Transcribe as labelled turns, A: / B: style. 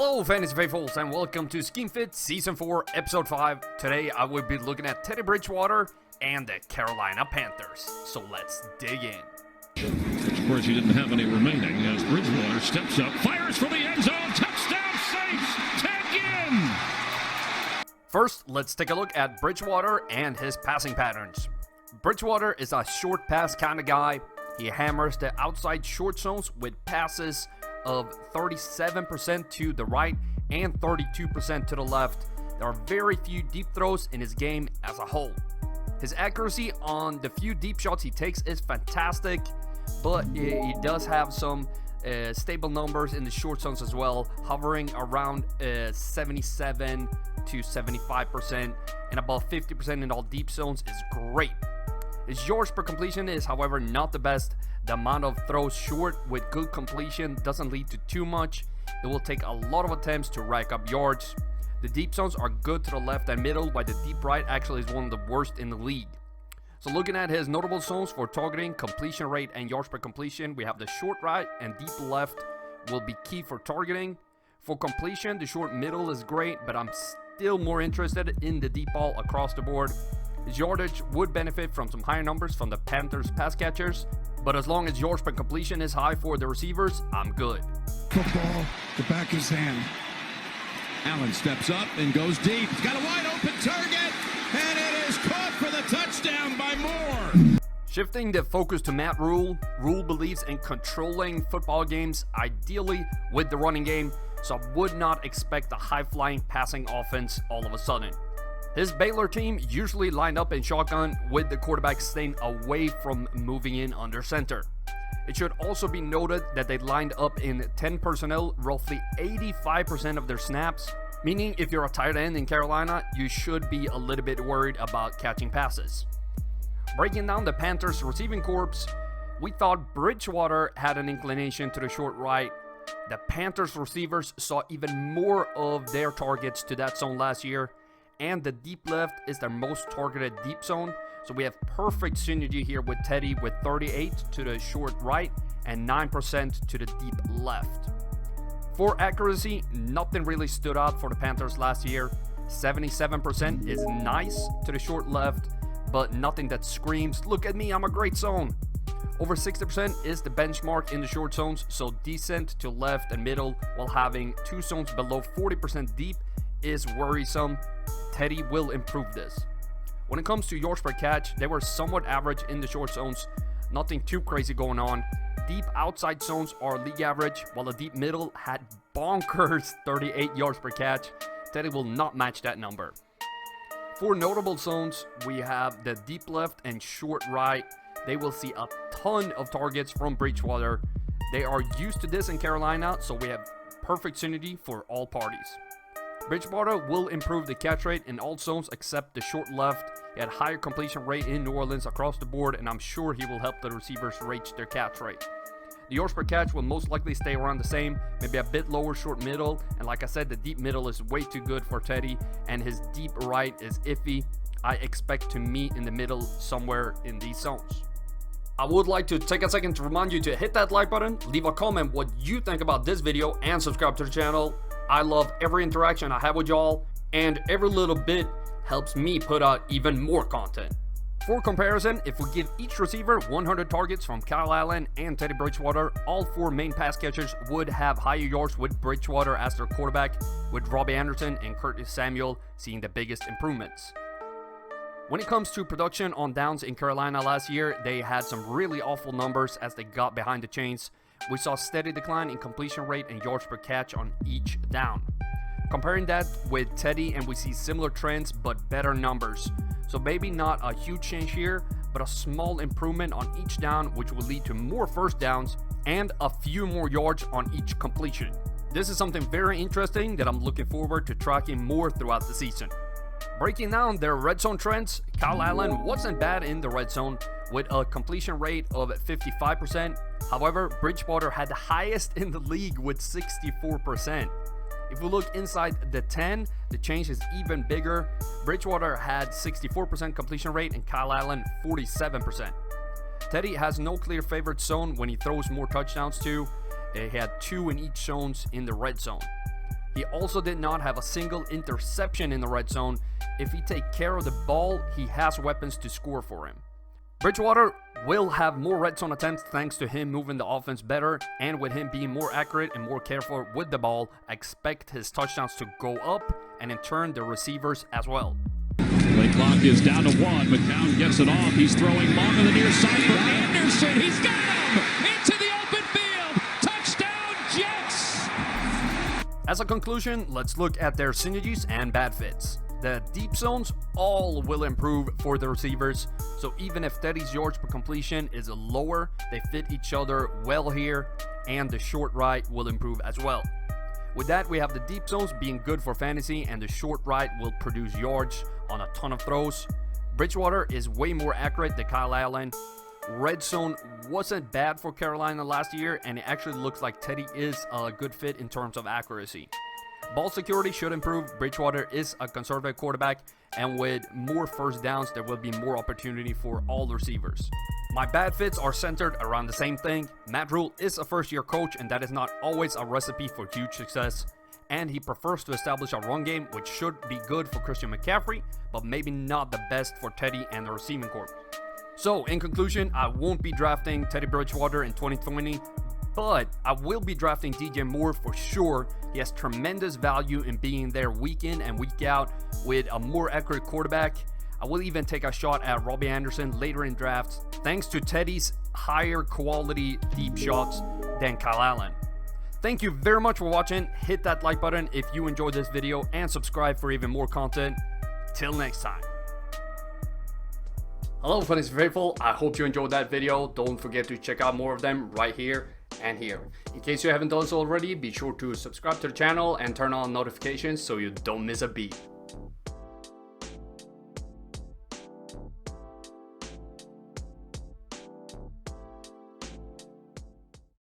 A: Hello fantasy faithfuls and welcome to Scheme Fit Season 4 Episode 5. Today I will be looking at Teddy Bridgewater and the Carolina Panthers. So let's dig in.
B: Of course he didn't have any remaining as Bridgewater steps up, fires for the end zone, touchdown Saints, tag in!
A: First, let's take a look at Bridgewater and his passing patterns. Bridgewater is a short pass kind of guy. He hammers the outside short zones with passes of 37% to the right and 32% to the left. There are very few deep throws in his game as a whole. His accuracy on the few deep shots he takes is fantastic, but he does have some stable numbers in the short zones as well, hovering around 77 to 75%, and above 50% in all deep zones is great. His yards per completion is, however, not the best. The amount of throws short with good completion doesn't lead to too much. It will take a lot of attempts to rack up yards. The deep zones are good to the left and middle, while the deep right actually is one of the worst in the league. So looking at his notable zones for targeting, completion rate, and yards per completion, we have the short right and deep left will be key for targeting. For completion, the short middle is great, but I'm still more interested in the deep ball across the board. His yardage would benefit from some higher numbers from the Panthers pass catchers, but as long as yards per completion is high for the receivers, I'm good.
C: Football, the back of his hand.
D: Allen steps up and goes deep. He's got a wide open target, and it is caught for the touchdown by Moore.
A: Shifting the focus to Matt Rule, Rule believes in controlling football games, ideally with the running game, so I would not expect a high-flying passing offense all of a sudden. His Baylor team usually lined up in shotgun with the quarterback staying away from moving in under center. It should also be noted that they lined up in 10 personnel roughly 85% of their snaps, meaning if you're a tight end in Carolina, you should be a little bit worried about catching passes. Breaking down the Panthers receiving corps, we thought Bridgewater had an inclination to the short right. The Panthers receivers saw even more of their targets to that zone last year, and the deep left is their most targeted deep zone. So we have perfect synergy here with Teddy with 38 to the short right and 9% to the deep left. For accuracy, nothing really stood out for the Panthers last year. 77% is nice to the short left, but nothing that screams, look at me, I'm a great zone. Over 60% is the benchmark in the short zones, so decent to left and middle, while having two zones below 40% deep is worrisome. Teddy will improve this. When it comes to yards per catch, they were somewhat average in the short zones, nothing too crazy going on. Deep outside zones are league average, while the deep middle had bonkers 38 yards per catch. Teddy will not match that number. For notable zones, we have the deep left and short right. They will see a ton of targets from Bridgewater. They are used to this in Carolina, so we have perfect synergy for all parties. Bridgewater will improve the catch rate in all zones except the short left. He had higher completion rate in New Orleans across the board, and I'm sure he will help the receivers reach their catch rate. The yards per catch will most likely stay around the same, maybe a bit lower short middle, and like I said, the deep middle is way too good for Teddy, and his deep right is iffy. I expect to meet in the middle somewhere in these zones. I would like to take a second to remind you to hit that like button, leave a comment what you think about this video, and subscribe to the channel. I love every interaction I have with y'all, and every little bit helps me put out even more content. For comparison, if we give each receiver 100 targets from Kyle Allen and Teddy Bridgewater, all four main pass catchers would have higher yards with Bridgewater as their quarterback, with Robbie Anderson and Curtis Samuel seeing the biggest improvements. When it comes to production on downs in Carolina last year, they had some really awful numbers as they got behind the chains. We saw steady decline in completion rate and yards per catch on each down. Comparing that with Teddy, and we see similar trends but better numbers. So maybe not a huge change here, but a small improvement on each down, which will lead to more first downs and a few more yards on each completion. This is something very interesting that I'm looking forward to tracking more throughout the season. Breaking down their red zone trends, Kyle Allen wasn't bad in the red zone with a completion rate of 55%. However, Bridgewater had the highest in the league with 64%. If we look inside the 10, the change is even bigger. Bridgewater had 64% completion rate and Kyle Allen 47%. Teddy has no clear favorite zone when he throws more touchdowns to. He had 2 in each zones in the red zone. He also did not have a single interception in the red zone. If he takes care of the ball, he has weapons to score for him. Bridgewater will have more red zone attempts thanks to him moving the offense better, and with him being more accurate and more careful with the ball, I expect his touchdowns to go up, and in turn the receivers as well.
B: Play clock is down to 1. McCown gets it off. He's throwing long on the near side for Anderson. He's got him into the open field. Touchdown, Jets!
A: As a conclusion, let's look at their synergies and bad fits. The deep zones all will improve for the receivers, so even if Teddy's yards per completion is lower, they fit each other well here, and the short right will improve as well. With that, we have the deep zones being good for fantasy, and the short right will produce yards on a ton of throws. Bridgewater is way more accurate than Kyle Allen. Red zone wasn't bad for Carolina last year, and it actually looks like Teddy is a good fit in terms of accuracy. Ball security should improve. Bridgewater is a conservative quarterback, and with more first downs, there will be more opportunity for all receivers. My bad fits are centered around the same thing. Matt Rule is a first-year coach, and that is not always a recipe for huge success. And he prefers to establish a run game, which should be good for Christian McCaffrey, but maybe not the best for Teddy and the receiving corps. So, in conclusion, I won't be drafting Teddy Bridgewater in 2020, but I will be drafting DJ Moore for sure. He has tremendous value in being there week in and week out with a more accurate quarterback. I will even take a shot at Robbie Anderson later in drafts, thanks to Teddy's higher quality deep shots than Kyle Allen. Thank you very much for watching. Hit that like button if you enjoyed this video and subscribe for even more content. Till next time. Hello Fantasy Faithful, I hope you enjoyed that video. Don't forget to check out more of them right here and here. In case you haven't done so already, be sure to subscribe to the channel and turn on notifications so you don't miss a beat.